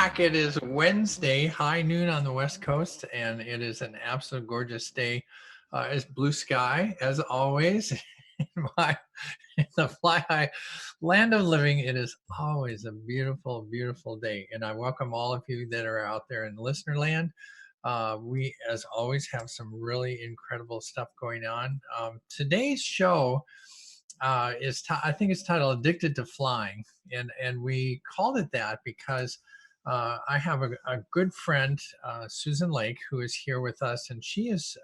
back. It is Wednesday, high noon on the West Coast, and it is an absolute gorgeous day. It's blue sky, as always. In the fly high land of living, it is always a beautiful, beautiful day. And I welcome all of you that are out there in listener land. We, as always, have some really incredible stuff going on. Today's show I think it's titled "Addicted to Flying," and we called it that because I have a good friend, Susan Lake, who is here with us, and she is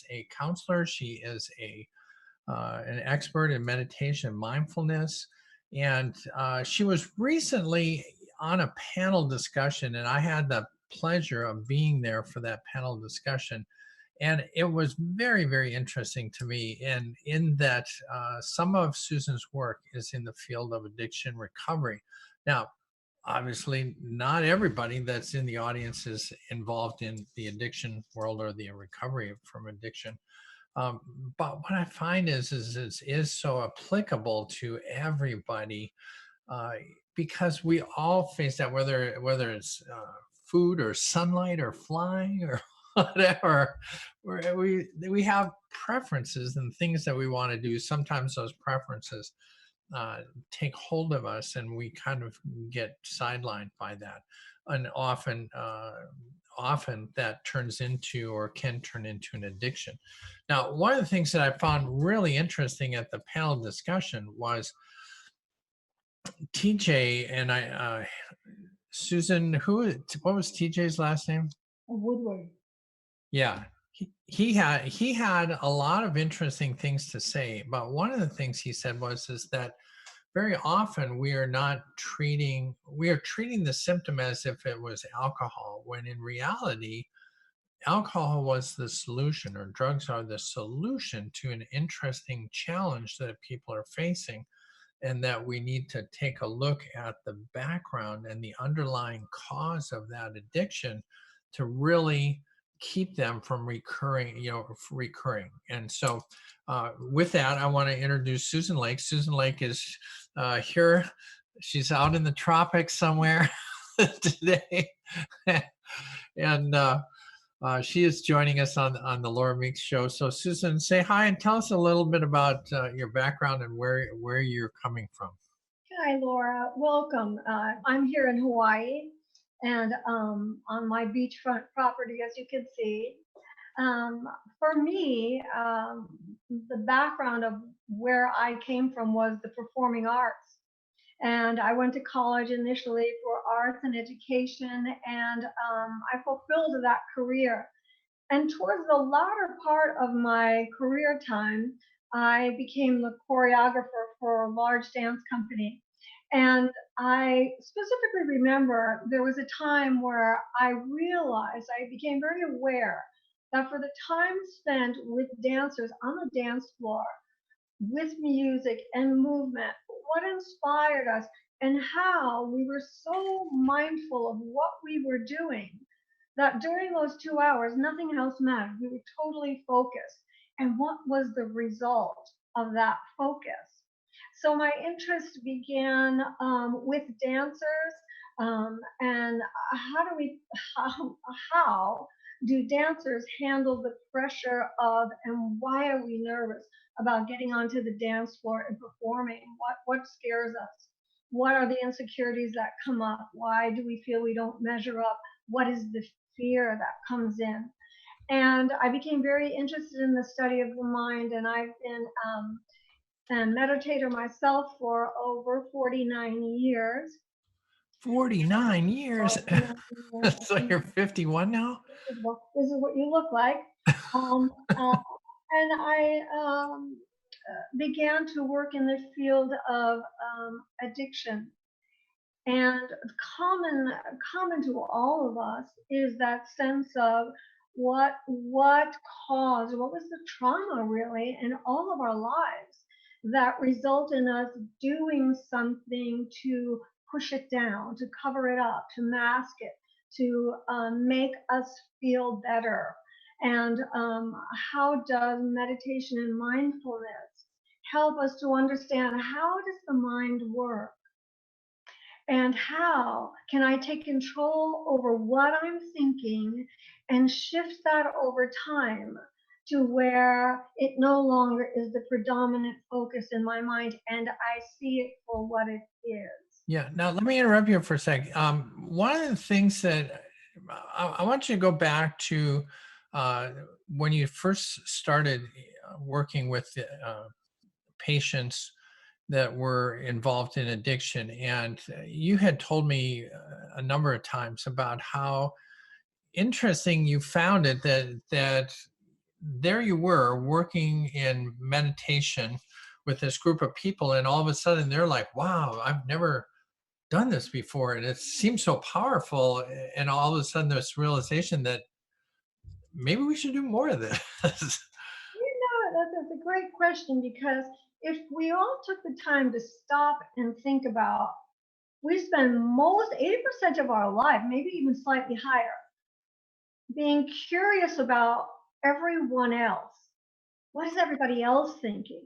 a counselor. She is an expert in meditation and mindfulness, and she was recently on a panel discussion, and I had the pleasure of being there for that panel discussion. And it was very, very interesting to me, and in that some of Susan's work is in the field of addiction recovery. Now, obviously, not everybody that's in the audience is involved in the addiction world or the recovery from addiction. Um, but what I find is so applicable to everybody, uh, because we all face that, whether it's food or sunlight or flying or whatever. We have preferences and things that we want to do. Sometimes those preferences take hold of us, and we kind of get sidelined by that, and often that turns into or can turn into an addiction. Now, one of the things that I found really interesting at the panel discussion was TJ and Susan, what was TJ's last name? Woodward. Yeah. He had a lot of interesting things to say, but one of the things he said is that very often we are treating the symptom as if it was alcohol, when in reality alcohol was the solution, or drugs are the solution to an interesting challenge that people are facing, and that we need to take a look at the background and the underlying cause of that addiction to really keep them from recurring. And so with that, I want to introduce Susan Lake. Susan Lake is here. She's out in the tropics somewhere today. And she is joining us on the Laura Meeks Show. So Susan, say hi and tell us a little bit about your background and where you're coming from. Hi, Laura. Welcome. I'm here in Hawaii, and on my beachfront property, as you can see. For me, the background of where I came from was the performing arts. And I went to college initially for arts and education, and I fulfilled that career. And towards the latter part of my career time, I became the choreographer for a large dance company. And I specifically remember there was a time where I realized, I became very aware that for the time spent with dancers on the dance floor, with music and movement, what inspired us, and how we were so mindful of what we were doing that during those 2 hours, nothing else mattered. We were totally focused. And what was the result of that focus? So my interest began with dancers, and how do dancers handle the pressure of, and why are we nervous about getting onto the dance floor and performing? What scares us? What are the insecurities that come up? Why do we feel we don't measure up? What is the fear that comes in? And I became very interested in the study of the mind, and I've been a meditator myself for over 49 years. 49 years. So you're 51 now? This is what you look like. Um, and I began to work in the field of addiction. And common to all of us is that sense of what caused, what was the trauma really in all of our lives that result in us doing something to push it down, to cover it up, to mask it, to make us feel better. And how does meditation and mindfulness help us to understand how does the mind work? And how can I take control over what I'm thinking and shift that over time to where it no longer is the predominant focus in my mind and I see it for what it is. Yeah. Now, let me interrupt you for a sec. One of the things that I want you to go back to uh, when you first started working with patients that were involved in addiction. And you had told me a number of times about how interesting you found it that there you were working in meditation with this group of people, and all of a sudden they're like, wow, I've never done this before, and it seems so powerful. And all of a sudden this realization that maybe we should do more of this. That's a great question because if we all took the time to stop and think about, we spend most 80% of our life, maybe even slightly higher, being curious about everyone else. What is everybody else thinking?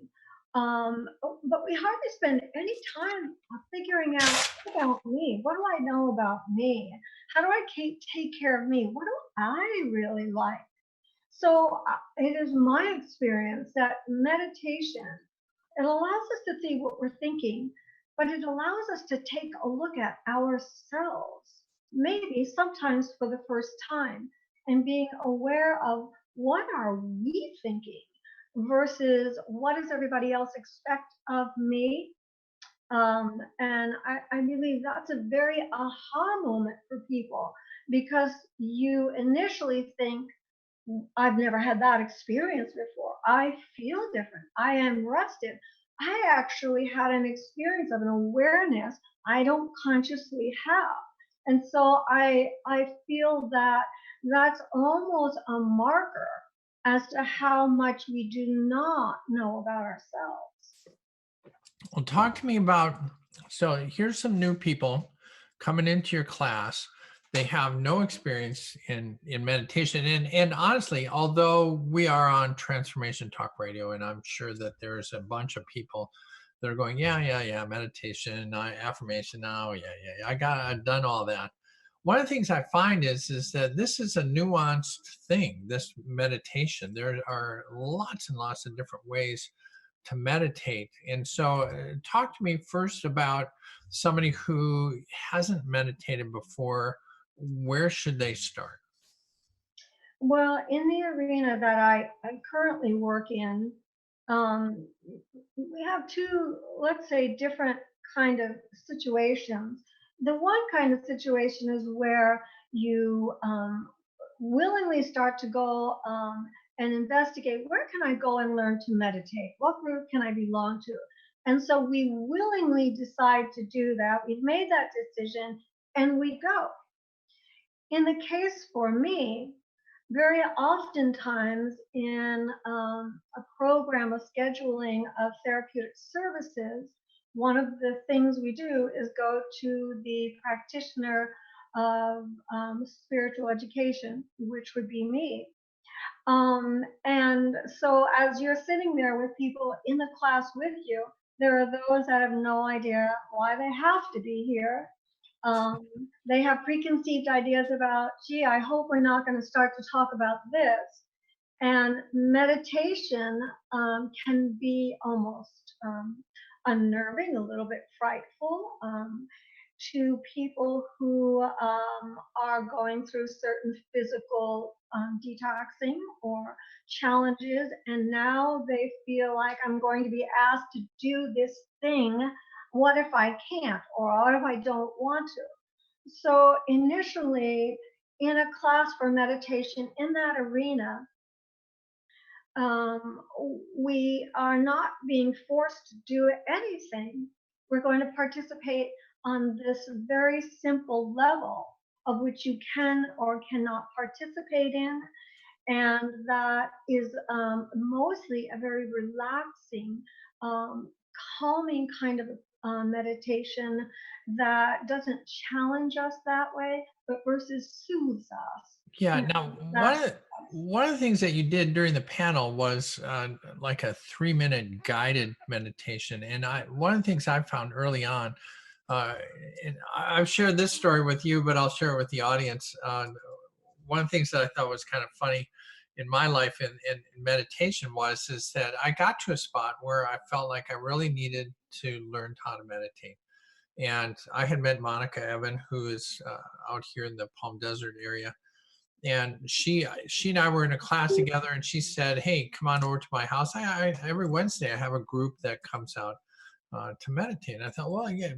But we hardly spend any time figuring out, what about me? What do I know about me? How do I take care of me? What do I really like? So it is my experience that meditation, it allows us to see what we're thinking, but it allows us to take a look at ourselves, maybe sometimes for the first time, and being aware of what are we thinking versus what does everybody else expect of me. And I believe that's a very aha moment for people because you initially think, I've never had that experience before. I feel different. I am rested. I actually had an experience of an awareness I don't consciously have. And so I feel that that's almost a marker as to how much we do not know about ourselves. Well, talk to me about, so here's some new people coming into your class. They have no experience in meditation. And honestly, although we are on Transformation Talk Radio, and I'm sure that there's a bunch of people that are going, yeah, meditation, affirmation, now, yeah, I've done all that. One of the things I find is that this is a nuanced thing, this meditation. There are lots and lots of different ways to meditate. And so, talk to me first about somebody who hasn't meditated before. Where should they start? Well, in the arena that I currently work in, um, we have two, let's say, different kind of situations. The one kind of situation is where you willingly start to go and investigate, where can I go and learn to meditate? What group can I belong to? And so we willingly decide to do that. We've made that decision and we go. In the case for me, very oftentimes in a program of scheduling of therapeutic services, one of the things we do is go to the practitioner of spiritual education, which would be me. And so as you're sitting there with people in the class with you, there are those that have no idea why they have to be here. Um, they have preconceived ideas about, gee, I hope we're not going to start to talk about this. And meditation can be almost unnerving, a little bit frightful to people who are going through certain physical detoxing or challenges. And now they feel like, I'm going to be asked to do this thing. What if I can't? Or what if I don't want to? So initially, in a class for meditation in that arena, um, we are not being forced to do anything. We're going to participate on this very simple level of which you can or cannot participate in. And that is mostly a very relaxing, um, calming kind of meditation that doesn't challenge us that way, but versus soothes us. Yeah. You Now, know, that's one of the things that you did during the panel was like a 3-minute guided meditation. And one of the things I found early on, uh, and I've shared this story with you, but I'll share it with the audience. One of the things that I thought was kind of funny in my life in meditation was is that I got to a spot where I felt like I really needed to learn how to meditate. And I had met Monica Evan, who is out here in the Palm Desert area, and she and I were in a class together, and she said, "Hey, come on over to my house. Every Wednesday I have a group that comes out to meditate." And I thought, well, yeah,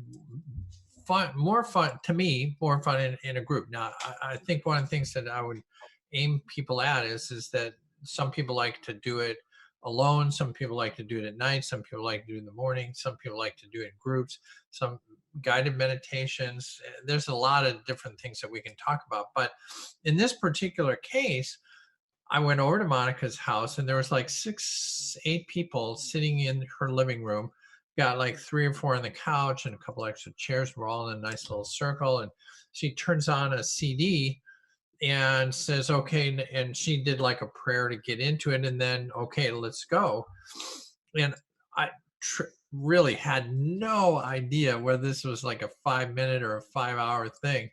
more fun to me, more fun in a group. Now, I think one of the things that I would aim people at is that some people like to do it alone, some people like to do it at night, some people like to do it in the morning, some people like to do it in groups, some guided meditations. There's a lot of different things that we can talk about, but in this particular case, I went over to Monica's house and there was like 8 people sitting in her living room. Got like 3 or 4 on the couch and a couple extra chairs. We're all in a nice little circle. And she turns on a CD and says, okay. And she did like a prayer to get into it. And then, okay, let's go. And I really had no idea whether this was like a 5-minute or a 5-hour thing.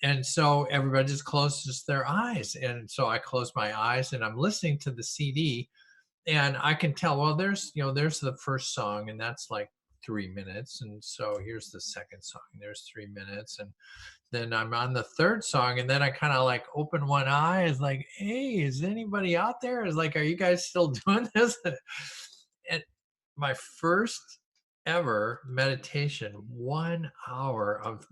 And so everybody just closes their eyes. And so I close my eyes and I'm listening to the CD, and I can tell, well, there's the first song and that's like 3 minutes. And so here's the second song, there's 3 minutes. And then I'm on the third song, and then I kind of like open one eye, is like, hey, is anybody out there? Is like, are you guys still doing this? And my first ever meditation, 1 hour of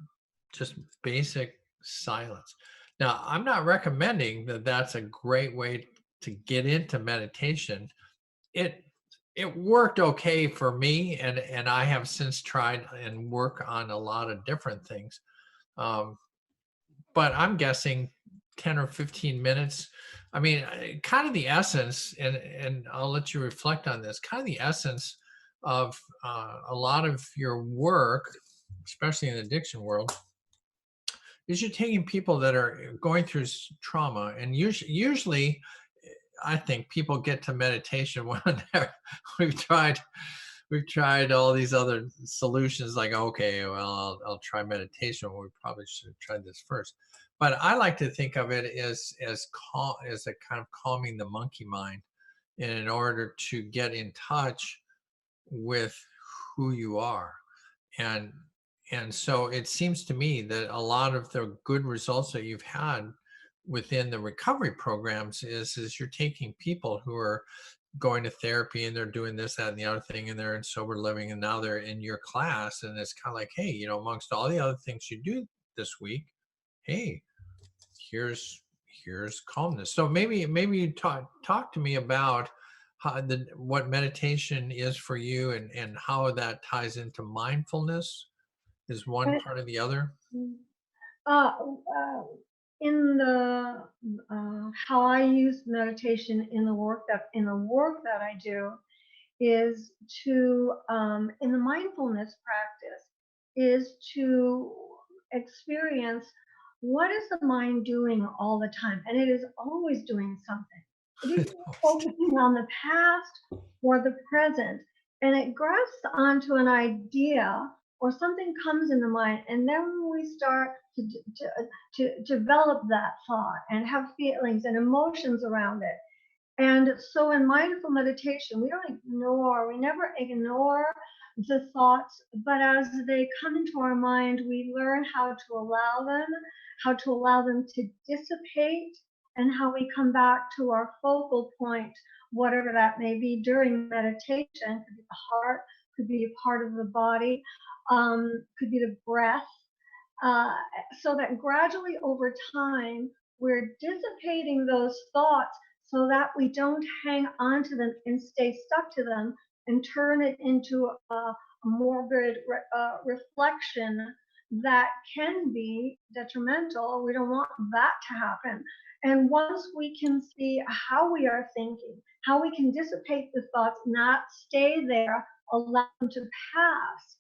just basic silence. Now, I'm not recommending that that's a great way to get into meditation. It it worked okay for me, and I have since tried and work on a lot of different things. Um, but I'm guessing 10 or 15 minutes. I mean, kind of the essence, and I'll let you reflect on this. Kind of the essence of a lot of your work, especially in the addiction world, is you're taking people that are going through trauma, and usually I think people get to meditation when we've tried we've tried all these other solutions, like, okay, well, I'll try meditation. Well, we probably should have tried this first. But I like to think of it as calm, as a kind of calming the monkey mind, in order to get in touch with who you are. And so it seems to me that a lot of the good results that you've had within the recovery programs is you're taking people who are going to therapy and they're doing this, that, and the other thing, and they're in sober living, and now they're in your class, and it's kind of like, hey, amongst all the other things you do this week, hey, here's calmness. So maybe you talk to me about what meditation is for you, and how that ties into mindfulness. Is one But, part of the other? uh, uh, in the how I use meditation in the work that I do is to in the mindfulness practice is to experience what is the mind doing all the time, and it is always doing something. It is focusing on the past or the present, and it grasps onto an idea or something comes in the mind, and then we start to develop that thought and have feelings and emotions around it. And so in mindful meditation, we never ignore the thoughts, but as they come into our mind, we learn how to allow them to dissipate, and how we come back to our focal point, whatever that may be during meditation. Could be the heart, could be a part of the body, could be the breath, uh, so that gradually over time, we're dissipating those thoughts so that we don't hang on to them and stay stuck to them and turn it into a morbid reflection that can be detrimental. We don't want that to happen. And once we can see how we are thinking, how we can dissipate the thoughts, not stay there, allow them to pass,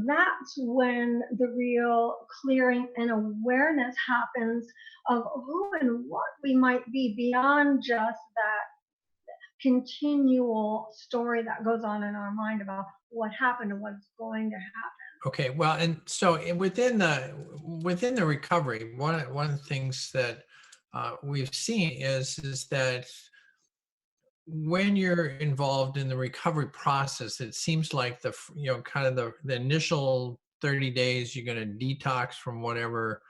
that's when the real clearing and awareness happens of who and what we might be, beyond just that continual story that goes on in our mind about what happened and what's going to happen. Okay, well, and so within the recovery, one of the things that we've seen is that when you're involved in the recovery process, it seems like kind of the initial 30 days you're going to detox from whatever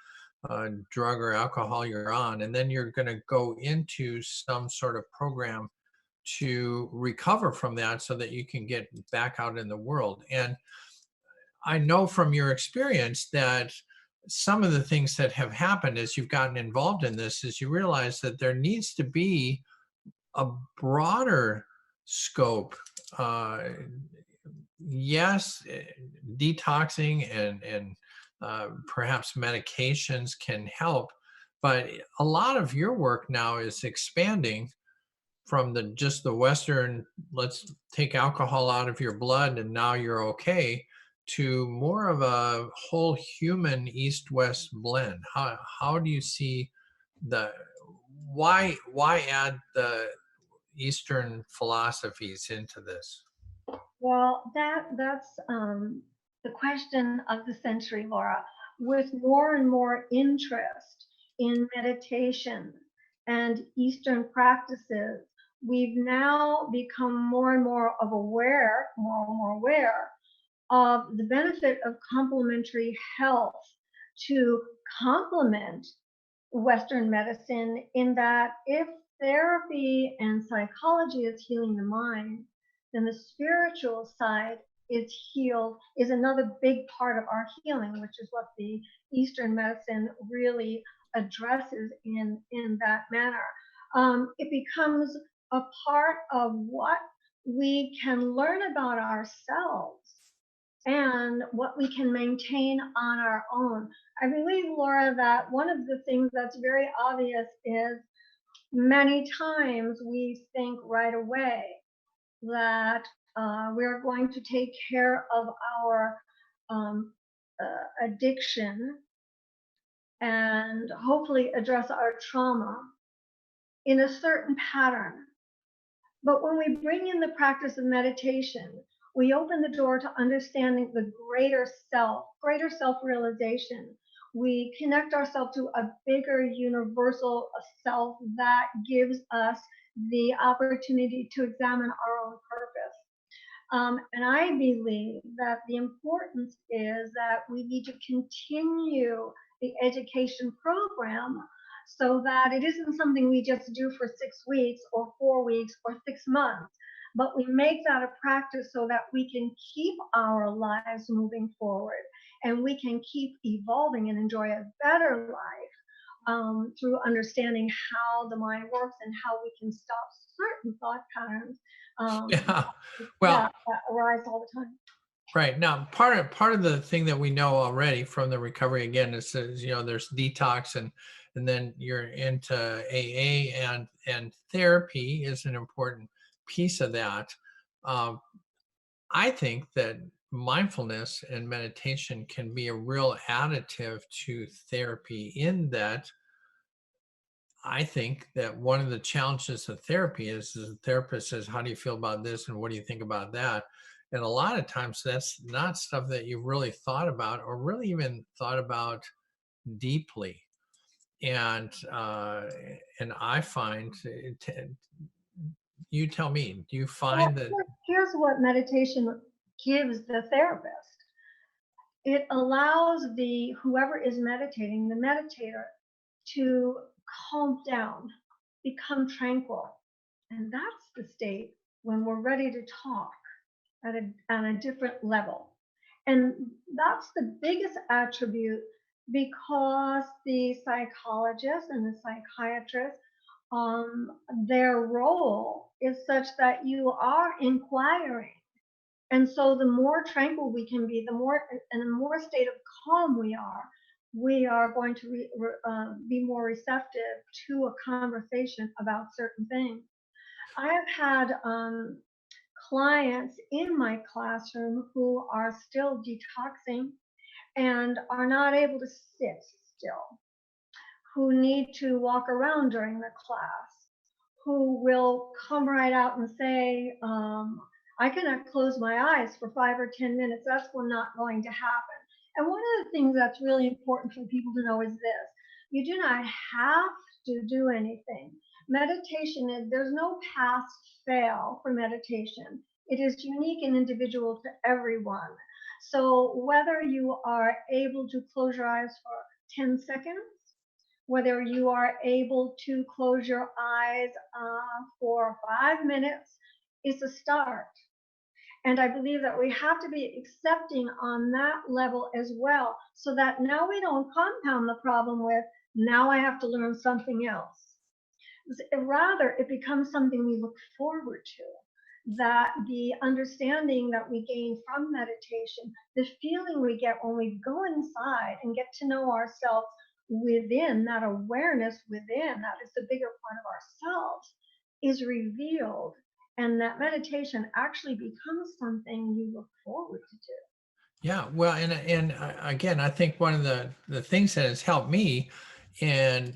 drug or alcohol you're on, and then you're going to go into some sort of program to recover from that so that you can get back out in the world. And I know from your experience that some of the things that have happened as you've gotten involved in this is you realize that there needs to be a broader scope. Uh, yes, detoxing and perhaps medications can help, but a lot of your work now is expanding from the Western, let's take alcohol out of your blood and now you're okay, to more of a whole human East-West blend. How do you see the why add the Eastern philosophies into this? Well, that's the question of the century, Laura. With more and more interest in meditation and Eastern practices, we've now become more and more aware of the benefit of complementary health to complement Western medicine, in that if therapy and psychology is healing the mind, then the spiritual side is another big part of our healing, which is what the Eastern medicine really addresses in that manner. It becomes a part of what we can learn about ourselves and what we can maintain on our own. I believe, Laura, that one of the things that's very obvious is many times we think right away that we're going to take care of our um, addiction and hopefully address our trauma in a certain pattern. But when we bring in the practice of meditation, we open the door to understanding the greater self realization. We connect ourselves to a bigger universal self that gives us the opportunity to examine our own purpose. And I believe that the importance is that we need to continue the education program so that it isn't something we just do for 6 weeks or 4 weeks or 6 months, but we make that a practice so that we can keep our lives moving forward and we can keep evolving and enjoy a better life through understanding how the mind works and how we can stop certain thought patterns Yeah. yeah, Well, that arise all the time. right now, part of the thing that we know already from the recovery again is there's detox and then you're into AA and therapy is an important piece of that. Um, I think that mindfulness and meditation can be a real additive to therapy in that I think that one of the challenges of therapy is the therapist says, how do you feel about this? And what do you think about that? And a lot of times that's not stuff that you've really thought about or really even thought about deeply. And I find, you tell me, do you Well, find that, here's what meditation gives the therapist. It allows the whoever is meditating, the meditator, to calm down, become tranquil. And that's the state when we're ready to talk on a different level. And that's the biggest attribute, because the psychologist and the psychiatrist, their role is such that you are inquiring. And so the more tranquil we can be, the more state of calm we are going to be more receptive to a conversation about certain things. I have had clients in my classroom who are still detoxing and are not able to sit still, who need to walk around during the class, who will come right out and say, I cannot close my eyes for 5 or 10 minutes. That's not going to happen. And one of the things that's really important for people to know is this: you do not have to do anything. Meditation is, there's no pass fail for meditation. It is unique and individual to everyone. So whether you are able to close your eyes for 10 seconds, whether you are able to close your eyes for 5 minutes, is a start. And I believe that we have to be accepting on that level as well, so that now we don't compound the problem with, now I have to learn something else. Rather, it becomes something we look forward to. That the understanding that we gain from meditation, the feeling we get when we go inside and get to know ourselves within, that awareness within, that is the bigger part of ourselves, is revealed. And that meditation actually becomes something you look forward to do. Yeah, well, and again, I think one of the things that has helped me, and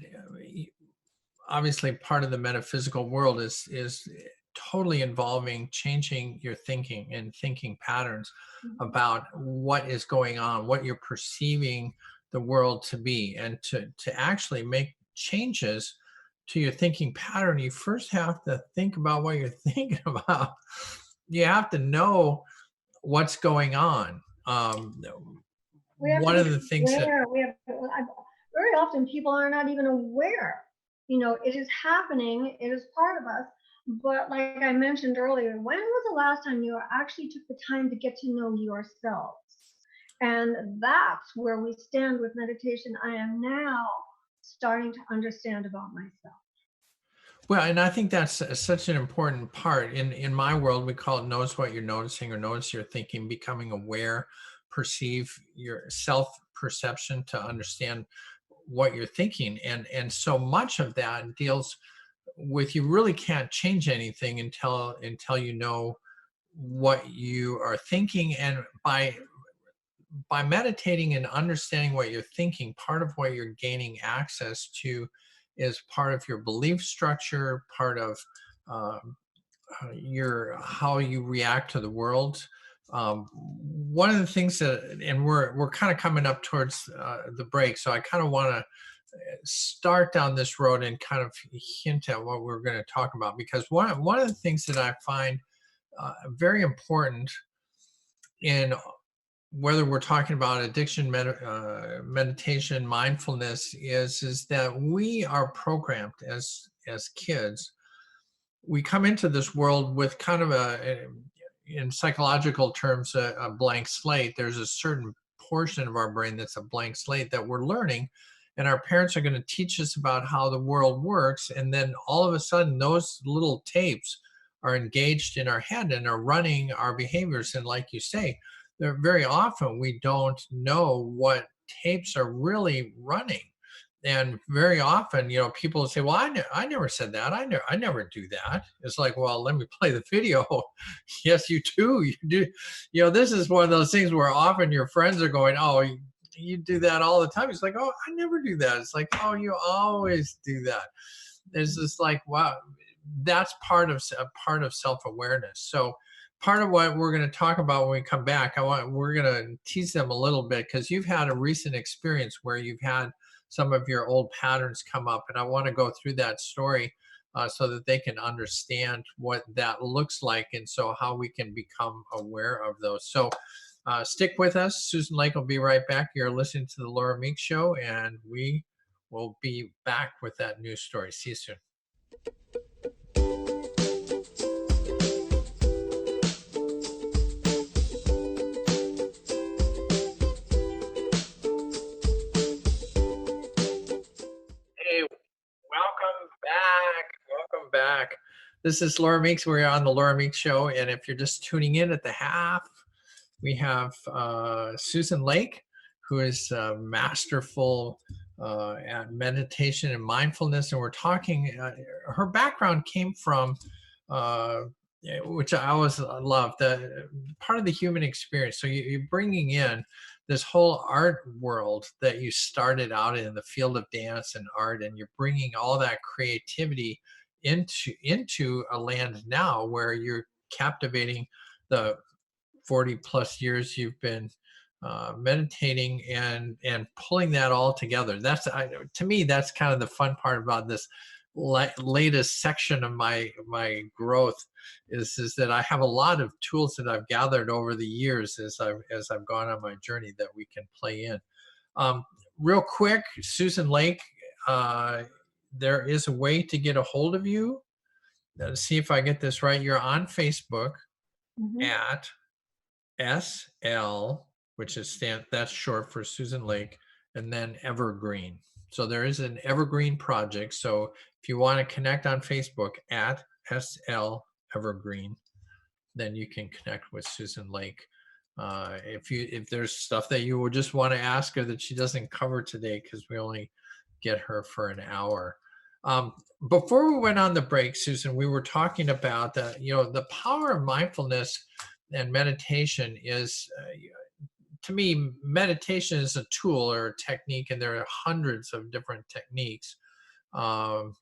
obviously part of the metaphysical world is totally involving changing your thinking and thinking patterns Mhm. about what is going on, what you're perceiving the world to be, and to actually make changes to your thinking pattern. You first have to think about what you're thinking about. You have to know what's going on. We have to One of the become things that aware. Very often people are not even aware. It is happening. It is part of us. But like I mentioned earlier, when was the last time you actually took the time to get to know yourselves? And that's where we stand with meditation. I am now starting to understand about myself. Well, and I think that's such an important part. In my world, we call it notice what you're noticing, or notice your thinking, becoming aware, perceive your self perception to understand what you're thinking. And so much of that deals with, you really can't change anything until you know what you are thinking. And by meditating and understanding what you're thinking, part of what you're gaining access to is part of your belief structure, part of your how you react to the world. One of the things that, and we're kind of coming up towards the break, so I kind of want to start down this road and kind of hint at what we're going to talk about, because one of the things that I find very important in, whether we're talking about addiction, meditation, mindfulness, is that we are programmed as kids. We come into this world with kind of in psychological terms, a blank slate. There's a certain portion of our brain that's a blank slate that we're learning, and our parents are going to teach us about how the world works, and then all of a sudden those little tapes are engaged in our head and are running our behaviors. And like you say, very often we don't know what tapes are really running. And very often, people say, well, I never said that. I never do that. It's like, well, let me play the video. Yes, you do. You do. This is one of those things where often your friends are going, oh, you do that all the time. It's like, oh, I never do that. It's like, oh, you always do that. It's just like, wow, that's part of self-awareness. So part of what we're going to talk about when we come back, we're going to tease them a little bit, because you've had a recent experience where you've had some of your old patterns come up, and I want to go through that story so that they can understand what that looks like, and so how we can become aware of those. So stick with us. Susan Lake will be right back. You're listening to the Laura Meeks Show, and we will be back with that news story. See you soon. Hey, welcome back. Welcome back. This is Laura Meeks. We're on the Laura Meeks Show. And if you're just tuning in at the half, we have Susan Lake, who is masterful at meditation and mindfulness. And we're talking, her background came from, which I always love, the part of the human experience. So you're bringing in this whole art world that you started out in the field of dance and art, and you're bringing all that creativity into a land now where you're captivating the 40 plus years you've been meditating and pulling that all together. To me, that's kind of the fun part about this latest section of my growth is that I have a lot of tools that I've gathered over the years as I've gone on my journey that we can play in. Um, Real quick, Susan Lake, uh, there is a way to get a hold of you. See if I get this right. You're on Facebook Mhm. at SL, which is that's short for Susan Lake, and then Evergreen. So there is an Evergreen project. So if you want to connect on Facebook at SL Evergreen, then you can connect with Susan Lake. If there's stuff that you would just want to ask her that she doesn't cover today, because we only get her for an hour. Um, Before we went on the break, Susan, we were talking about the power of mindfulness and meditation is, to me, meditation is a tool or a technique, and there are hundreds of different techniques um,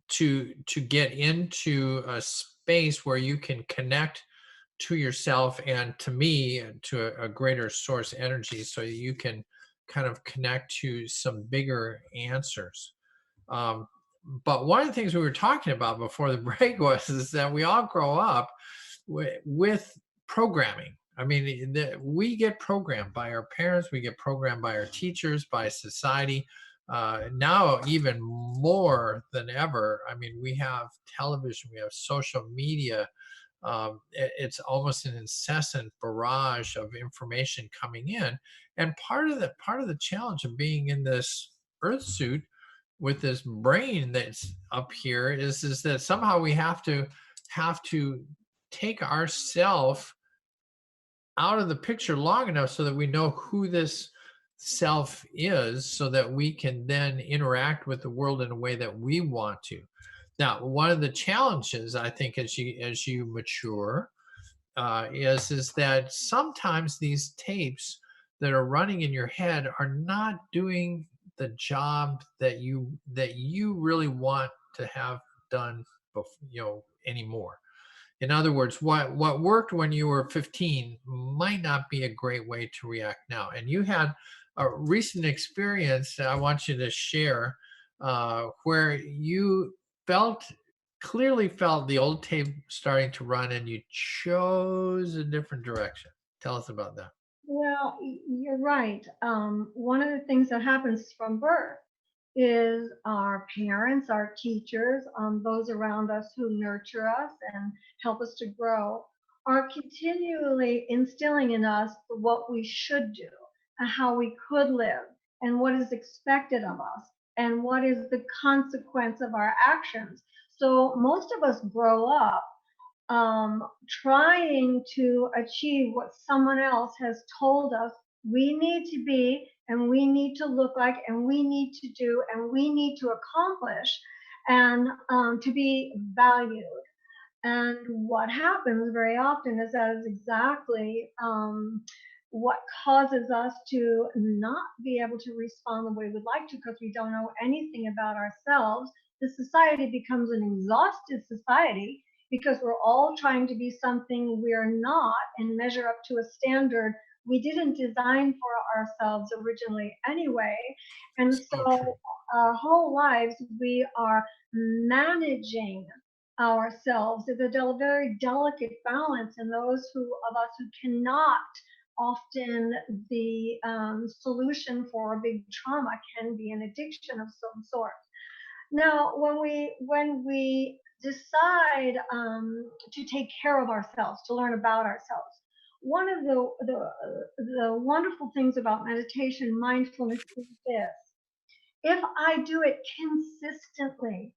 to get into a space where you can connect to yourself and, to me, to a greater source energy, so you can kind of connect to some bigger answers. um, but one of the things we were talking about before the break was is that we all grow up with programming. I mean, we get programmed by our parents, we get programmed by our teachers, by society. Now, even more than ever, I mean, we have television, we have social media. It's almost an incessant barrage of information coming in, and part of the challenge of being in this earth suit with this brain that's up here is that somehow we have to take ourself out of the picture long enough so that we know who this self is, so that we can then interact with the world in a way that we want to. Now, one of the challenges, I think, as you mature, is that sometimes these tapes that are running in your head are not doing the job that you really want to have done anymore. In other words, what worked when you were 15 might not be a great way to react now. And you had a recent experience that I want you to share, where you felt clearly felt the old tape starting to run, and you chose a different direction. Tell us about that. Well, you're right. One of the things that happens from birth is our parents, our teachers, those around us who nurture us and help us to grow, are continually instilling in us what we should do and how we could live and what is expected of us and what is the consequence of our actions. So most of us grow up trying to achieve what someone else has told us we need to be and we need to look like and we need to do and we need to accomplish and to be valued. And what happens very often is that is exactly what causes us to not be able to respond the way we'd like to because we don't know anything about ourselves. The society becomes an exhausted society because we're all trying to be something we're not and measure up to a standard we didn't design for ourselves originally anyway. And So true. so our whole lives we are managing ourselves. It's a very delicate balance, and those of us who cannot, often the solution for a big trauma can be an addiction of some sort. Now, when we decide to take care of ourselves, to learn about ourselves, one of the wonderful things about meditation, mindfulness, is this: if I do it consistently,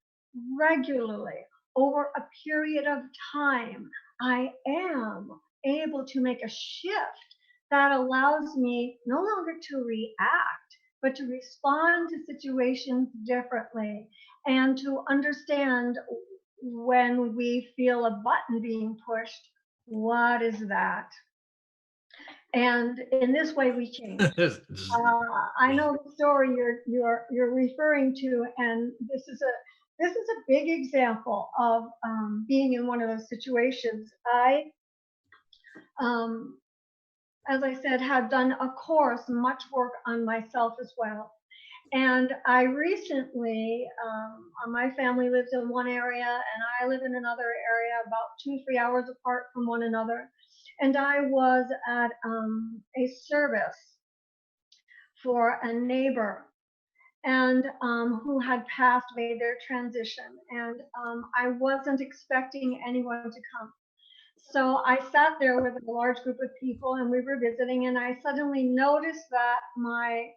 regularly, over a period of time, I am able to make a shift that allows me no longer to react, but to respond to situations differently and to understand when we feel a button being pushed, what is that? And in this way, we change. I know the story you're referring to, and this is a big example of being in one of those situations. um, as I said, have done a course, much work on myself as well. And I recently, my family lives in one area and I live in another area, about 2, 3 hours apart from one another. And I was at a service for a neighbor and who had passed, made their transition. And I wasn't expecting anyone to come. So I sat there with a large group of people and we were visiting, and I suddenly noticed that my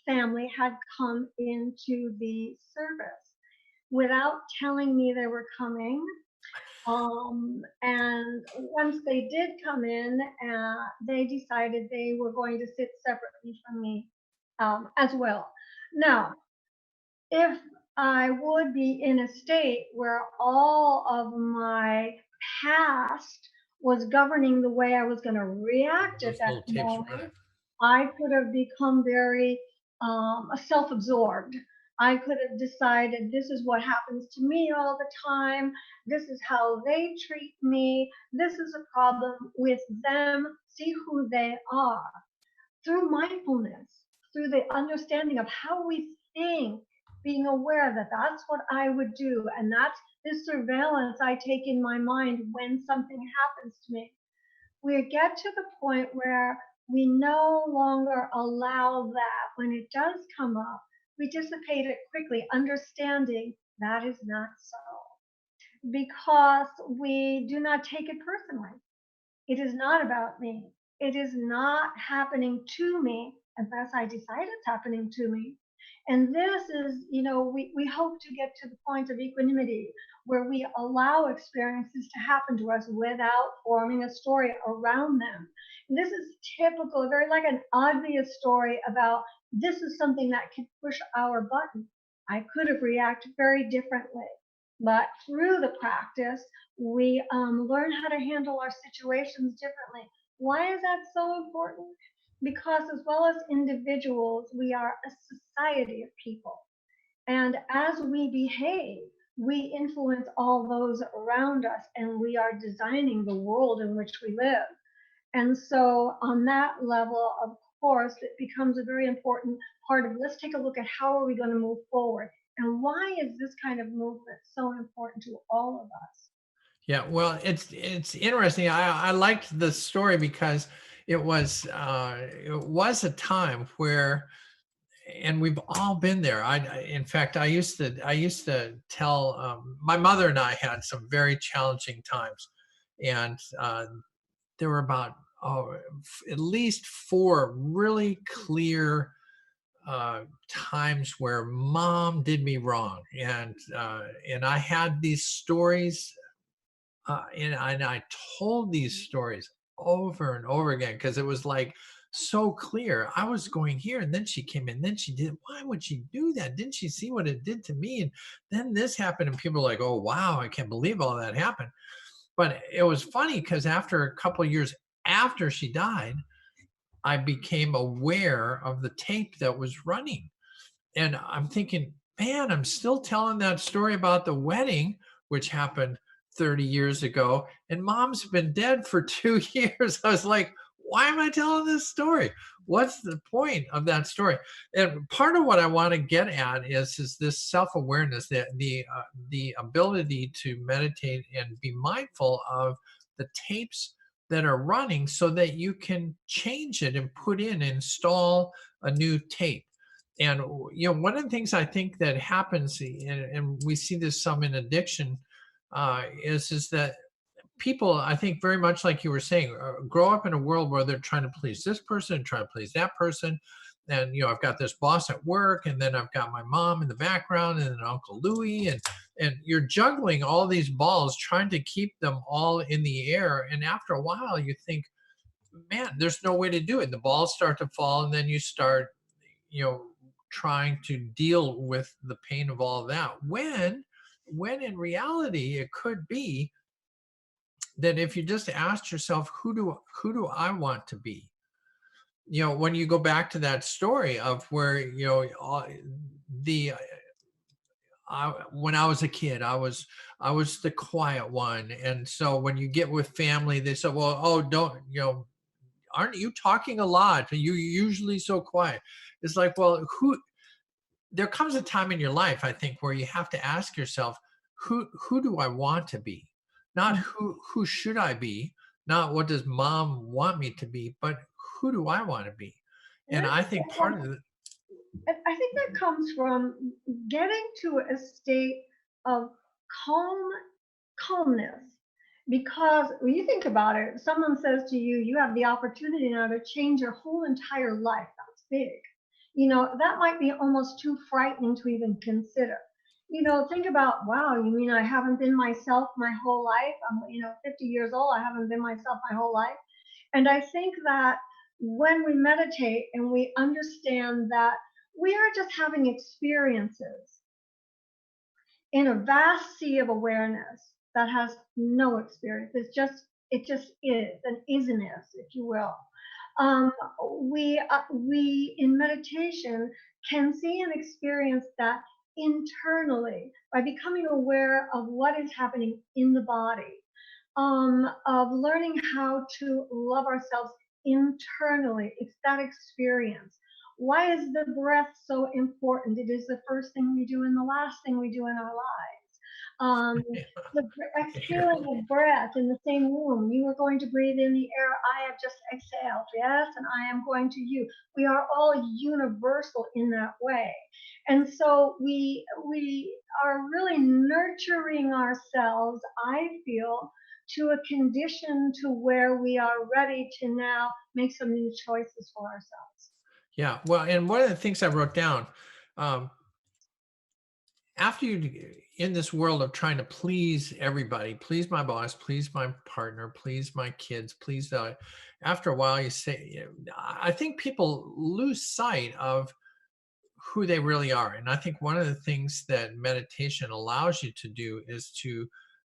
family had come into the service without telling me they were coming. And once they did come in, they decided they were going to sit separately from me as well. Now, if I would be in a state where all of my past was governing the way I was going to react at Those that little tapes running. moment, I could have become very self absorbed. I could have decided this is what happens to me all the time. This is how they treat me. This is a problem with them. See who they are. Through mindfulness, through the understanding of how we think, being aware that that's what I would do, and that's this surveillance I take in my mind when something happens to me. We get to the point where we no longer allow that when it does come up, we dissipate it quickly, understanding that is not so, because we do not take it personally. It is not about me. It is not happening to me unless I decide it's happening to me. And this is, we hope to get to the point of equanimity where we allow experiences to happen to us without forming a story around them. And this is typical, very like an obvious story about this is something that can push our button. I could have reacted very differently. But through the practice, we learn how to handle our situations differently. Why is that so important? Because as well as individuals, we are a society of people. And as we behave, we influence all those around us, and we are designing the world in which we live. And so, on that level, of course, it becomes a very important part of let's take a look at how are we going to move forward, and why is this kind of movement so important to all of us? Yeah, well, it's interesting. I liked the story because it was a time where, and we've all been there. In fact, I used to tell my mother and I had some very challenging times, and there were about at least four really clear times where mom did me wrong, and I had these stories, and I told these stories over and over again because it was like so clear. I was going here, and then she came in, then she did. Why would she do that? Didn't she see what it did to me? And then this happened, and people are like, "Oh wow, I can't believe all that happened." But it was funny because after a couple of years after she died, I became aware of the tape that was running, and I'm thinking, man, I'm still telling that story about the wedding, which happened 30 years ago, and mom's been dead for 2 years. I was like, why am I telling this story? What's the point of that story? And part of what I want to get at is this self-awareness, that the ability to meditate and be mindful of the tapes that are running so that you can change it and install a new tape. And one of the things I think that happens, and we see this some in addiction, is that people, I think, very much like you were saying, grow up in a world where they're trying to please this person and try to please that person. And I've got this boss at work, and then I've got my mom in the background, and then Uncle Louie, and you're juggling all these balls, trying to keep them all in the air. And after a while, you think, man, there's no way to do it. The balls start to fall, and then you start, you know, trying to deal with the pain of all of that. When in reality, it could be that if you just asked yourself, who do I want to be? When you go back to that story of where the when I was a kid, I was the quiet one, and so when you get with family, they say, "Well, oh, don't aren't you talking a lot? You're usually so quiet." It's like, well, who? There comes a time in your life, I think, where you have to ask yourself, who do I want to be? Not who should I be? Not what does mom want me to be, but who do I want to be? And I think part of it, I think that comes from getting to a state of calm, calmness. Because when you think about it, someone says to you, you have the opportunity now to change your whole entire life. That's big. That might be almost too frightening to even consider. Think about, wow, you mean I haven't been myself my whole life? I'm, 50 years old, I haven't been myself my whole life. And I think that when we meditate and we understand that we are just having experiences in a vast sea of awareness that has no experience. It just is an isness, if you will. Um, we in meditation can see and experience that internally by becoming aware of what is happening in the body, of learning how to love ourselves internally. It's that experience. Why is the breath so important? It is the first thing we do and the last thing we do in our lives. Um, the exhaling of breath in the same room. You are going to breathe in the air I have just exhaled. Yes, and I am going to you. We are all universal in that way. And so we are really nurturing ourselves, I feel, to a condition to where we are ready to now make some new choices for ourselves. yeah. Well, and one of the things I wrote down, um, after you in this world of trying to please everybody, please my boss, please my partner, please my kids, please the, after a while you say, I think people lose sight of who they really are. And I think one of the things that meditation allows you to do is to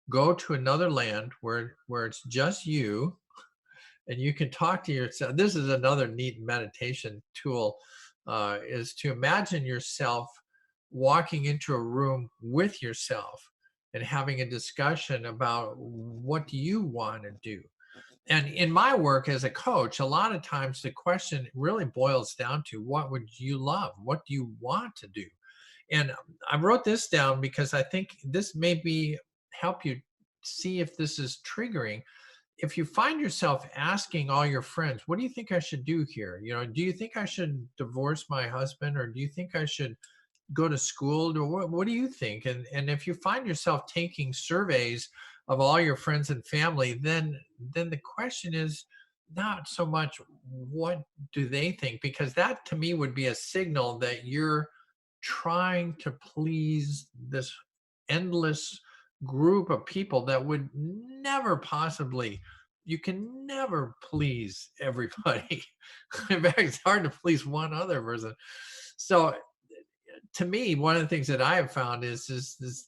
go to another land where it's just you and you can talk to yourself. This is another neat meditation tool, is to imagine yourself walking into a room with yourself and having a discussion about what do you want to do. And in my work as a coach, a lot of times the question really boils down to what would you love? What do you want to do? And I wrote this down because I think this may be help you see if this is triggering. If you find yourself asking all your friends, what do you think I should do here? Do you think I should divorce my husband, or do you think I should go to school? Or what do you think? And if you find yourself taking surveys of all your friends and family, then the question is not so much what do they think, because that to me would be a signal that you're trying to please this endless group of people that would never possibly, you can never please everybody. In fact, it's hard to please one other person. So to me, one of the things that I have found is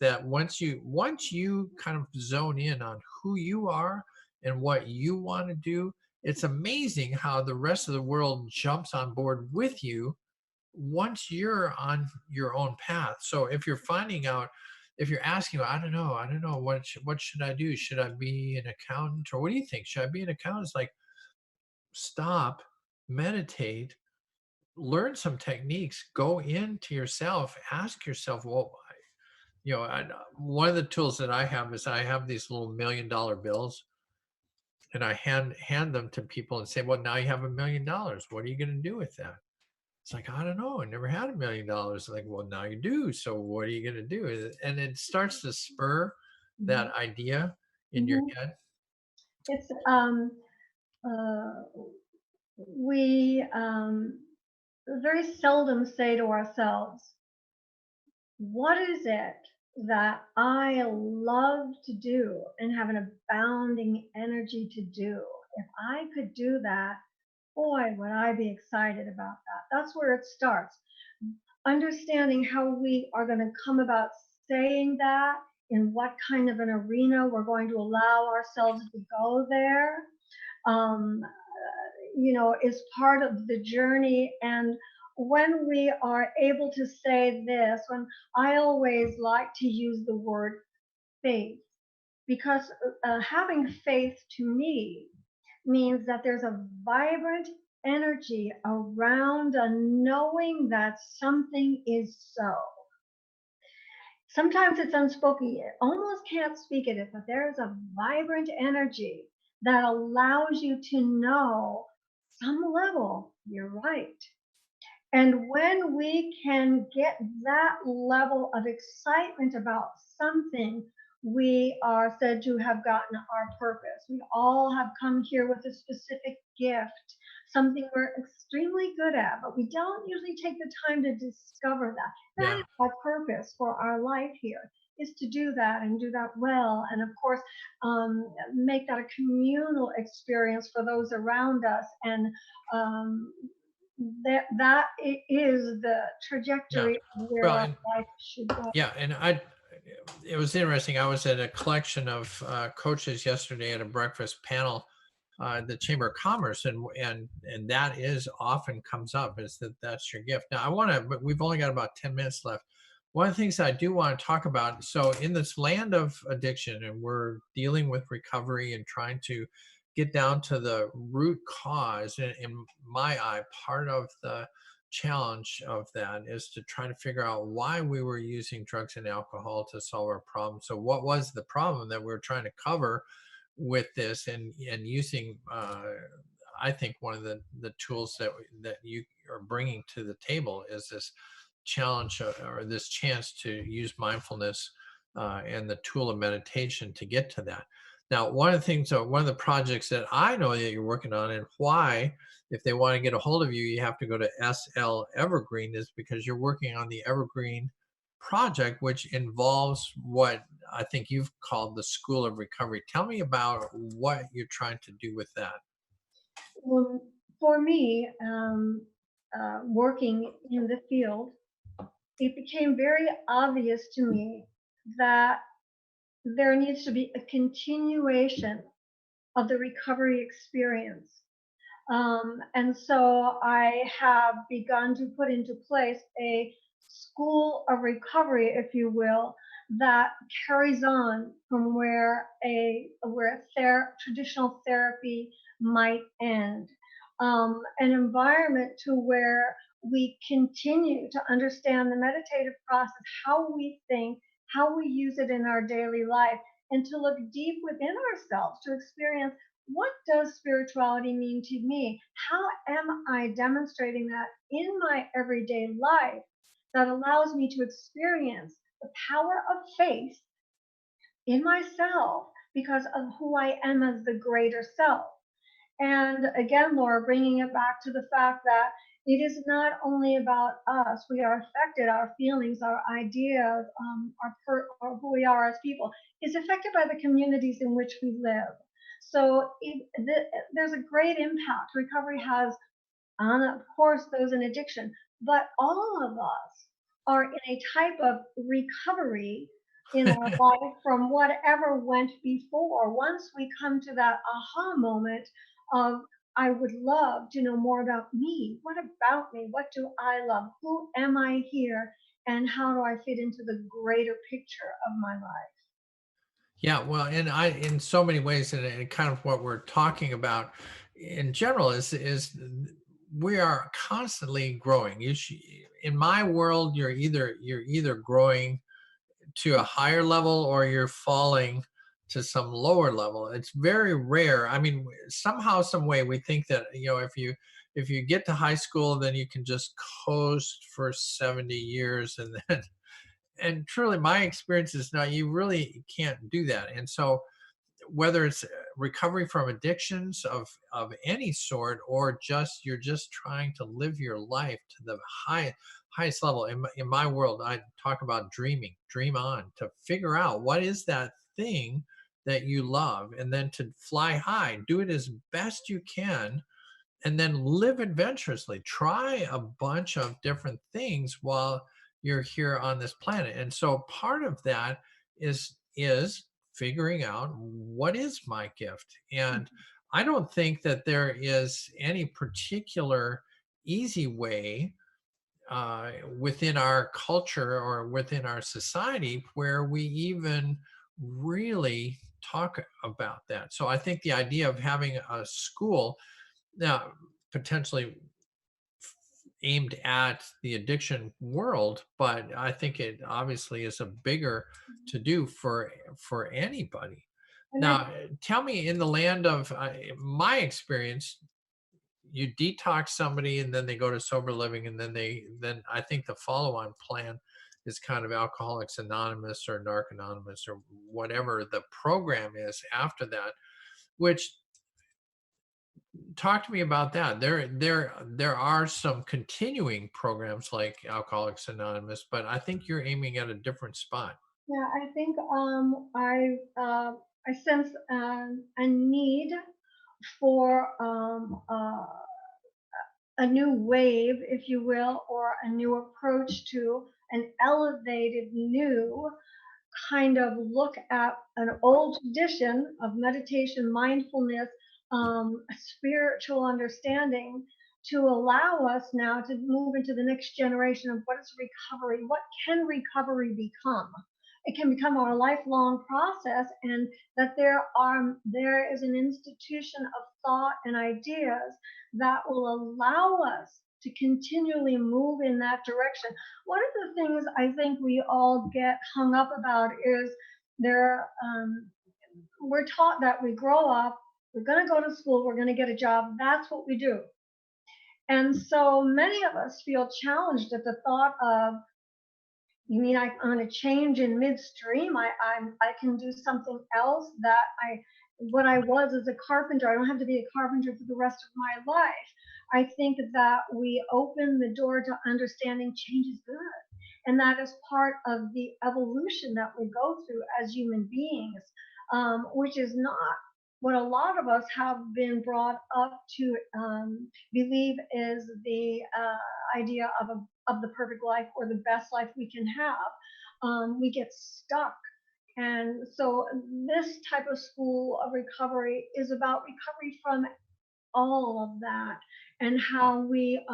that once you kind of zone in on who you are and what you want to do, it's amazing how the rest of the world jumps on board with you once you're on your own path. So if you're finding out, if you're asking, I don't know, what should I do? Should I be an accountant, or what do you think? Should I be an accountant? It's like, stop, meditate, learn some techniques, go into yourself, ask yourself, well, one of the tools that I have is I have these little $1 million bills, and I hand them to people and say, well, now you have $1 million. What are you going to do with that? It's like, I don't know. I never had $1 million. Like, well, now you do. So what are you going to do? And it starts to spur Mhm. that idea in your Mhm. head. It's uh, we very seldom say to ourselves, what is it that I love to do and have an abounding energy to do? If I could do that, boy, would I be excited about that. That's where it starts. Understanding how we are going to come about saying that, in what kind of an arena we're going to allow ourselves to go there, is part of the journey. And when we are able to say this, when I always like to use the word faith, because having faith to me means that there's a vibrant energy around a knowing that something is so. Sometimes it's unspoken, you almost can't speak it, but there's a vibrant energy that allows you to know some level you're right. And when we can get that level of excitement about something, we are said to have gotten our purpose. We all have come here with a specific gift, something we're extremely good at, but we don't usually take the time to discover that. That Yeah. is our purpose for our life here, is to do that and do that well. And of course, make that a communal experience for those around us. And um, that is the Yeah. trajectory of where Well, our and life should go. yeah, and I it was interesting. I was at a collection of coaches yesterday at a breakfast panel, the Chamber of Commerce, and that is often comes up is that that's your gift. Now I want to, but we've only got about 10 minutes left. One of the things I do want to talk about. So in this land of addiction, and we're dealing with recovery and trying to get down to the root cause. In my eye, part of the challenge of that is to try to figure out why we were using drugs and alcohol to solve our problem. So what was the problem that we were trying to cover with this, and using I think one of the tools that you are bringing to the table is this challenge, or this chance to use mindfulness and the tool of meditation to get to that. Now, one of the things, one of the projects that I know that you're working on, and why, if they want to get a hold of you, you have to go to SL Evergreen, is because you're working on the Evergreen project, which involves what I think you've called the School of Recovery. Tell me about what you're trying to do with that. Well, for me, working in the field, it became very obvious to me that there needs to be a continuation of the recovery experience. And so I have begun to put into place a school of recovery, if you will, that carries on from where traditional therapy might end. An environment to where we continue to understand the meditative process, how we think, how we use it in our daily life, and to look deep within ourselves to experience, what does spirituality mean to me? How am I demonstrating that in my everyday life that allows me to experience the power of faith in myself because of who I am as the greater self? And again, Laura, bringing it back to the fact that it is not only about us. We are affected, our feelings, our ideas, or who we are as people is affected by the communities in which we live. So there's a great impact recovery has on, of course, those in addiction, but all of us are in a type of recovery in our life from whatever went before. Once we come to that aha moment of, I would love to know more about me. What about me? What do I love? Who am I here? And how do I fit into the greater picture of my life? Yeah, well, and in so many ways, and kind of what we're talking about in general is we are constantly growing. In my world, you're either growing to a higher level or you're falling to some lower level. It's very rare. I mean, somehow, some way, we think that if you get to high school, then you can just coast for 70 years, and then and truly my experience is now you really can't do that. And so whether it's recovery from addictions of any sort, or just you're just trying to live your life to the highest level. In my world, I talk about dream on, to figure out what is that thing that you love, and then to fly high, do it as best you can, and then live adventurously. Try a bunch of different things while you're here on this planet. And so part of that is figuring out what is my gift. And I don't think that there is any particular easy way within our culture or within our society where we even really talk about that. So I think the idea of having a school now potentially aimed at the addiction world, but I think it obviously is a bigger to do for anybody. And I Now, tell me, in the land of my experience, you detox somebody and then they go to sober living, and then I think the follow-on plan is kind of Alcoholics Anonymous or Narc Anonymous or whatever the program is after that. Which, talk to me about that. There are some continuing programs like Alcoholics Anonymous, but I think you're aiming at a different spot. Yeah, I think I sense a need for a new wave, if you will, or a new approach to an elevated new kind of look at an old tradition of meditation, mindfulness, spiritual understanding to allow us now to move into the next generation of what is recovery. What can recovery become? It can become our lifelong process, and that there is an institution of thought and ideas that will allow us to continually move in that direction. One of the things I think we all get hung up about is there. We're taught that we grow up, we're going to go to school, we're going to get a job. That's what we do, and so many of us feel challenged at the thought of, you mean I'm going to change in midstream? I can do something else that I what I was as a carpenter. I don't have to be a carpenter for the rest of my life. I think that we open the door to understanding change is good. And that is part of the evolution that we go through as human beings, which is not what a lot of us have been brought up to believe is the idea of the perfect life or the best life we can have. We get stuck. And so this type of school of recovery is about recovery from all of that and how we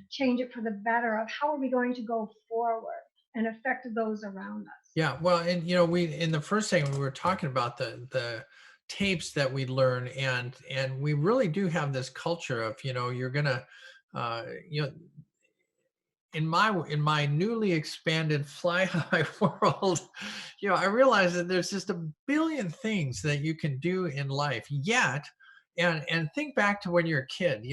change it for the better of how are we going to go forward and affect those around us. Yeah, well, and we in the first segment we were talking about the tapes that we learn, and we really do have this culture of you're gonna uh, you know in my newly expanded fly high world, I realize that there's just a billion things that you can do in life yet. And think back to when you're a kid.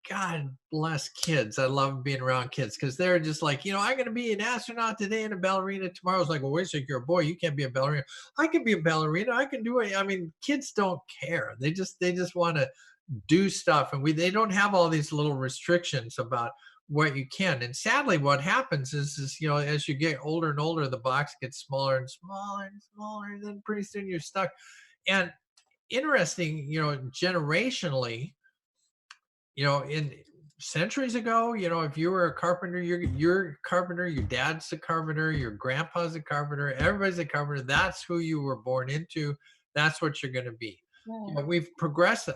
God bless kids. I love being around kids because they're just like, I'm going to be an astronaut today and a ballerina tomorrow. It's like, well, wait a second, you're a boy. You can't be a ballerina. I can be a ballerina. I can do it. I mean, kids don't care. They just want to do stuff, and they don't have all these little restrictions about what you can. And sadly, what happens is as you get older and older, the box gets smaller and smaller and smaller, and then pretty soon you're stuck. And interesting, generationally, in centuries ago, if you were a carpenter, you're a carpenter, your dad's a carpenter, your grandpa's a carpenter, everybody's a carpenter. That's who you were born into. That's what you're going to be. Right. We've progressed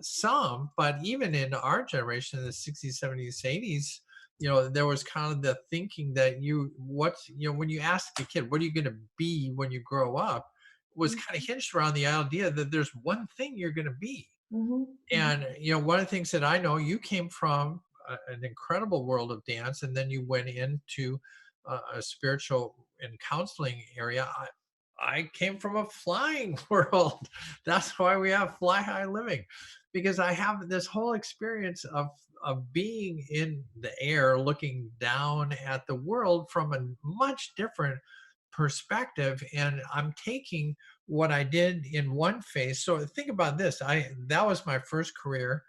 some, but even in our generation, in the 60s, 70s, 80s, there was kind of the thinking that when you ask a kid, what are you going to be when you grow up, was kind of hinged around the idea that there's one thing you're going to be. Mm-hmm. And one of the things that I know, you came from an incredible world of dance, and then you went into a spiritual and counseling area. I came from a flying world. That's why we have fly high living, because I have this whole experience of being in the air, looking down at the world from a much different perspective. And I'm taking what I did in one phase. So think about this. That was my first career.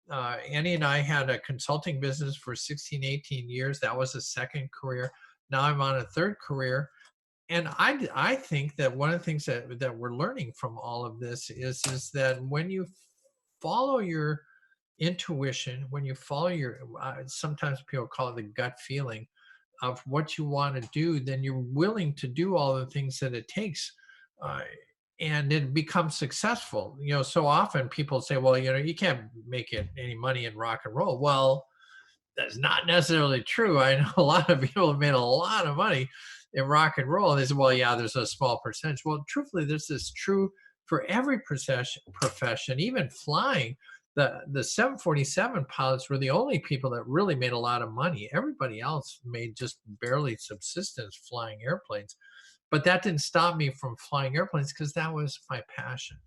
Annie and I had a consulting business for 16, 18 years. That was a second career. Now I'm on a third career. And I think that one of the things that we're learning from all of this is that when you follow your intuition, when you follow your sometimes people call it the gut feeling of what you want to do, then you're willing to do all the things that it takes, uh, and it becomes successful. So often people say, well, you can't make it any money in rock and roll. Well, that's not necessarily true. I know a lot of people have made a lot of money in rock and roll. They say, well, yeah, there's a small percentage. Well, truthfully, this is true for every profession, even flying. The 747 pilots were the only people that really made a lot of money. Everybody else made just barely subsistence flying airplanes. But that didn't stop me from flying airplanes because that was my passion.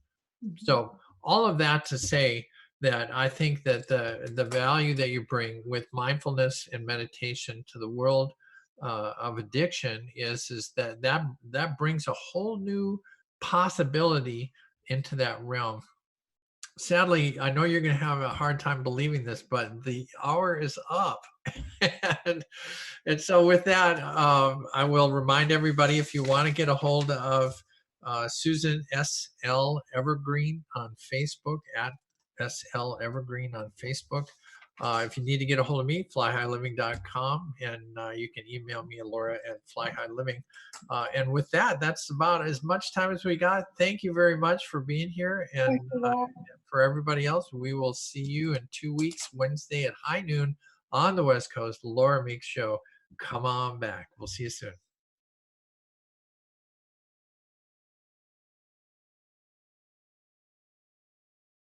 Mhm. So all of that to say that I think that the value that you bring with mindfulness and meditation to the world of addiction is that brings a whole new possibility into that realm. Sadly, I know you're going to have a hard time believing this, but the hour is up. and, and so with that, I will remind everybody, if you want to get a hold of Susan S.L. Evergreen on Facebook, at S.L. Evergreen on Facebook. If you need to get a hold of me, flyhighliving.com, and you can email me at Laura at flyhighliving. And with that, that's about as much time as we got. Thank you very much for being here. And Thank you, Laura. for everybody else, we will see you in 2 weeks, Wednesday at high noon on the West Coast. Laura Meeks Show. Come on back. We'll see you soon.